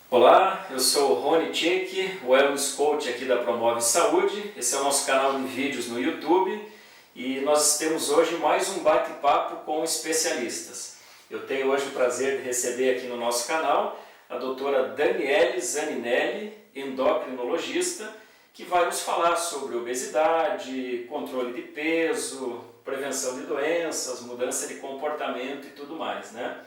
Olá, eu sou o Rony Tchek, o Wellness Coach aqui da Promove Saúde. Esse é o nosso canal de vídeos no YouTube e nós temos hoje mais um bate-papo com especialistas. Eu tenho hoje o prazer de receber aqui no nosso canal a doutora Daniele Zaninelli, endocrinologista, que vai nos falar sobre obesidade, controle de peso, prevenção de doenças, mudança de comportamento e tudo mais, né?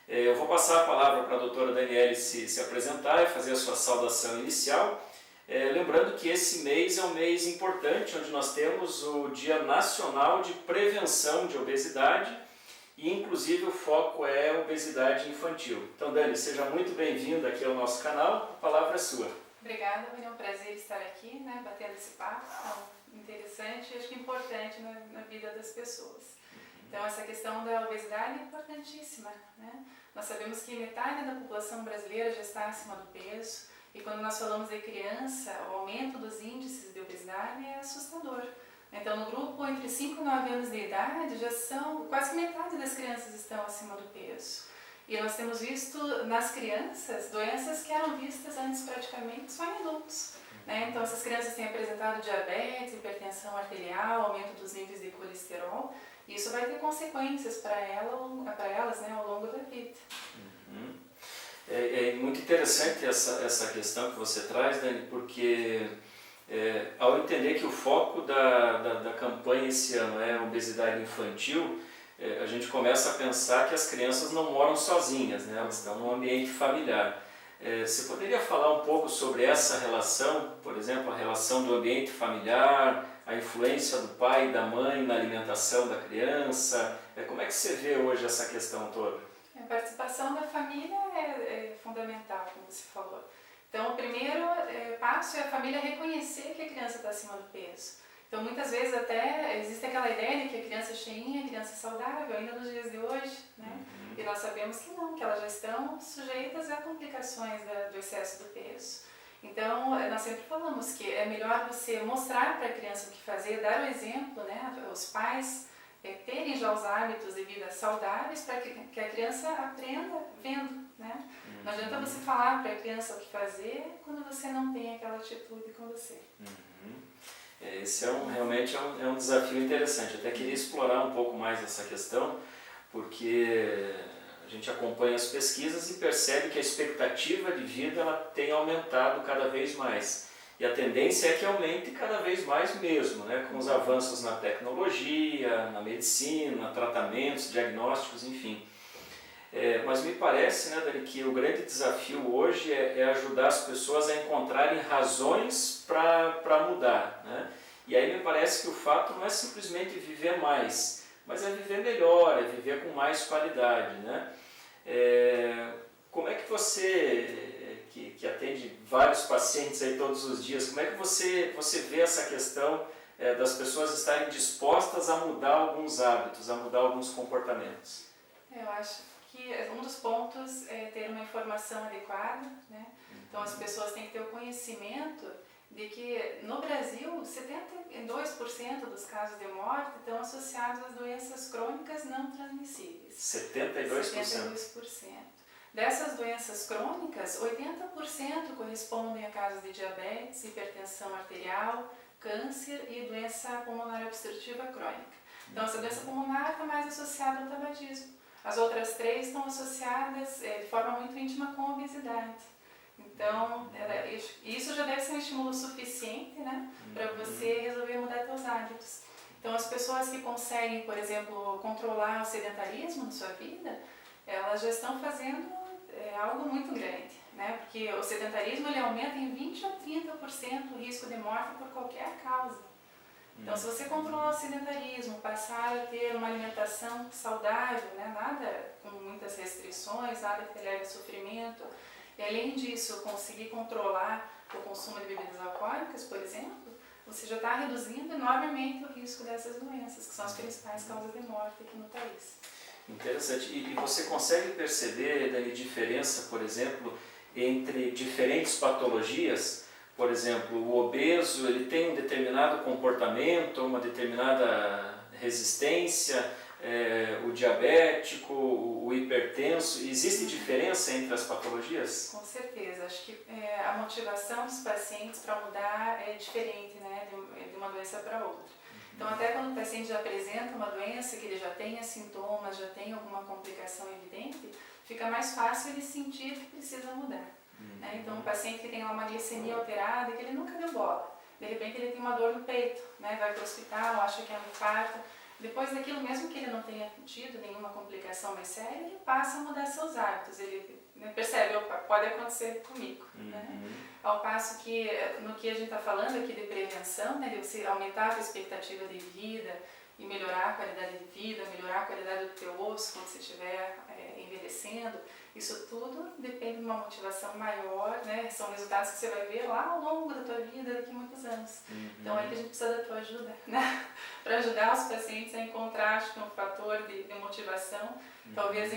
Eu vou passar a palavra para a doutora Daniele se apresentar e fazer a sua saudação inicial. Lembrando que esse mês é um mês importante, onde nós temos o Dia Nacional de Prevenção de Obesidade e inclusive o foco é obesidade infantil. Então, Dani, seja muito bem-vinda aqui ao nosso canal, a palavra é sua. Obrigada, é um prazer estar aqui, né, batendo esse papo tão interessante e acho que importante na vida das pessoas. Então, essa questão da obesidade é importantíssima, né? Nós sabemos que metade da população brasileira já está acima do peso e quando nós falamos de criança, o aumento dos índices de obesidade é assustador. Então, no grupo entre 5 e 9 anos de idade, já são quase metade das crianças estão acima do peso. E nós temos visto nas crianças doenças que eram vistas antes praticamente só em adultos. Né? Então, essas crianças têm apresentado diabetes, hipertensão arterial, aumento dos níveis de colesterol. E isso vai ter consequências para elas, né, ao longo da vida. Uhum. É muito interessante essa questão que você traz, Dani, porque ao entender que o foco da campanha esse ano é a obesidade infantil, a gente começa a pensar que as crianças não moram sozinhas, né? Elas estão num ambiente familiar. Você poderia falar um pouco sobre essa relação, por exemplo, a relação do ambiente familiar, a influência do pai e da mãe na alimentação da criança? Como é que você vê hoje essa questão toda? A participação da família é fundamental, como você falou. Então, o primeiro passo é a família reconhecer que a criança está acima do peso. Então, muitas vezes até existe aquela ideia de que a criança é cheinha, a criança é saudável, ainda nos dias de hoje, né? E nós sabemos que não, que elas já estão sujeitas a complicações do excesso do peso. Então, nós sempre falamos que é melhor você mostrar para a criança o que fazer, dar o exemplo, né? Os pais terem já os hábitos de vida saudáveis para que a criança aprenda vendo, né? Não adianta você falar para a criança o que fazer quando você não tem aquela atitude com você. Esse realmente é um desafio interessante. Eu até queria explorar um pouco mais essa questão, porque a gente acompanha as pesquisas e percebe que a expectativa de vida ela tem aumentado cada vez mais. E a tendência é que aumente cada vez mais mesmo, né? Com os avanços na tecnologia, na medicina, tratamentos, diagnósticos, enfim. Mas me parece, né, Dani, que o grande desafio hoje é ajudar as pessoas a encontrarem razões para mudar, né? E aí me parece que o fato não é simplesmente viver mais, mas é viver melhor, é viver com mais qualidade, né? Como é que você, que atende vários pacientes aí todos os dias, como é que você vê essa questão das pessoas estarem dispostas a mudar alguns hábitos, a mudar alguns comportamentos? Eu acho que um dos pontos é ter uma informação adequada, né? Então as pessoas têm que ter o conhecimento de que no Brasil 72% dos casos de morte estão associados às doenças crônicas não transmissíveis. 72%? 72%. Dessas doenças crônicas, 80% correspondem a casos de diabetes, hipertensão arterial, câncer e doença pulmonar obstrutiva crônica. Então essa doença pulmonar está mais associada ao tabagismo. As outras 3 estão associadas de forma muito íntima com a obesidade. Então, isso já deve ser um estímulo suficiente, né, para você resolver mudar seus hábitos. Então, as pessoas que conseguem, por exemplo, controlar o sedentarismo na sua vida, elas já estão fazendo algo muito grande, né, porque o sedentarismo ele aumenta em 20 a 30% o risco de morte por qualquer causa. Então, se você controlar o sedentarismo, passar a ter uma alimentação saudável, né, nada com muitas restrições, nada que te leve a sofrimento, e além disso, conseguir controlar o consumo de bebidas alcoólicas, por exemplo, você já está reduzindo enormemente o risco dessas doenças, que são as principais causas de morte aqui no país. Interessante. E você consegue perceber, Dani, diferença, por exemplo, entre diferentes patologias? Por exemplo, o obeso ele tem um determinado comportamento, uma determinada resistência, o diabético, o hipertenso? Existe diferença entre as patologias? Com certeza, acho que a motivação dos pacientes para mudar é diferente, né, de uma doença para outra. Então, até quando o paciente já apresenta uma doença, que ele já tenha sintomas, já tem alguma complicação evidente, fica mais fácil ele sentir que precisa mudar. Né? Então, um paciente que tem uma glicemia alterada, que ele nunca deu bola, de repente ele tem uma dor no peito, né? Vai para o hospital, acha que é um infarto. Depois daquilo, mesmo que ele não tenha tido nenhuma complicação mais séria, ele passa a mudar seus hábitos. Ele percebe, opa, pode acontecer comigo. Né? Ao passo que, no que a gente está falando aqui de prevenção, né, de você aumentar a expectativa de vida e melhorar a qualidade de vida, melhorar a qualidade do teu osso quando você estiver envelhecendo, isso tudo depende de uma motivação maior, né? São resultados que você vai ver lá ao longo da tua vida, daqui a muitos anos. Então é que a gente precisa da tua ajuda, né? Para ajudar os pacientes a encontrar, acho que um fator de motivação. Talvez,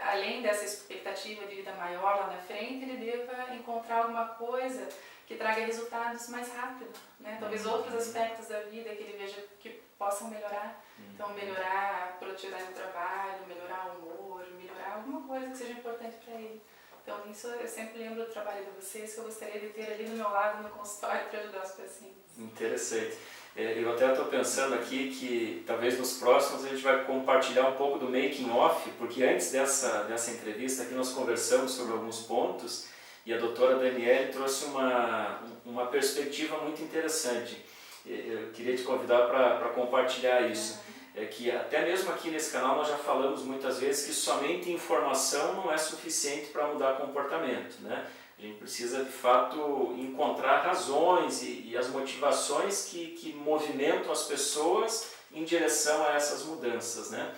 além dessa expectativa de vida maior lá na frente, ele deva encontrar alguma coisa que traga resultados mais rápido, né? Talvez outros aspectos da vida que ele veja que possam melhorar. Então, melhorar a produtividade do trabalho, melhorar o humor, melhorar alguma coisa que seja importante para ele. Então, isso eu sempre lembro do trabalho de vocês, que eu gostaria de ter ali do meu lado no consultório para ajudar os pacientes. Interessante. Eu até estou pensando aqui que talvez nos próximos a gente vai compartilhar um pouco do making off, porque antes dessa entrevista aqui nós conversamos sobre alguns pontos e a doutora Daniele trouxe uma perspectiva muito interessante. Eu queria te convidar para compartilhar isso. É que até mesmo aqui nesse canal nós já falamos muitas vezes que somente informação não é suficiente para mudar comportamento, né? A gente precisa de fato encontrar razões e as motivações que movimentam as pessoas em direção a essas mudanças, né?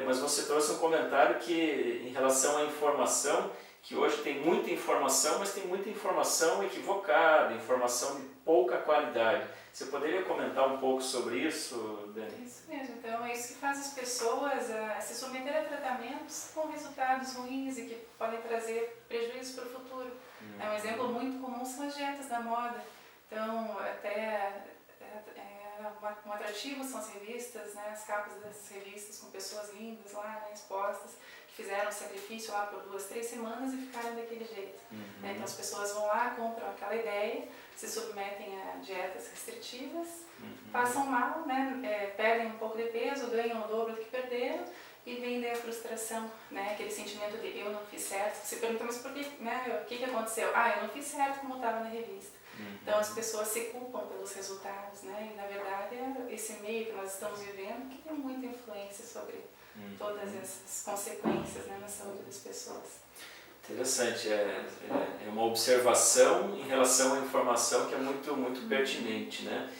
Mas você trouxe um comentário que em relação à informação, que hoje tem muita informação, mas tem muita informação equivocada, informação de pouca qualidade. Você poderia comentar um pouco sobre isso, Dani? Isso mesmo, então é isso que faz as pessoas se submeter a tratamentos com resultados ruins e que podem trazer prejuízos para o futuro. Um exemplo muito comum são as dietas da moda. Então, até um atrativo são as revistas, né, as capas das revistas com pessoas lindas lá, né, expostas, que fizeram sacrifício lá por 2, 3 semanas e ficaram daquele jeito. Então as pessoas vão lá, compram aquela ideia, se submetem a dietas restritivas, passam mal, né, perdem um pouco de peso, ganham o dobro do que perderam e vem daí a frustração, né, aquele sentimento de eu não fiz certo. Você pergunta, mas por que, né, o que aconteceu? Eu não fiz certo como estava na revista. Então as pessoas se culpam pelos resultados, né? E na verdade é esse meio que nós estamos vivendo que tem muita influência sobre todas essas consequências, né, na saúde das pessoas. Interessante, é uma observação em relação à informação que é muito pertinente, né?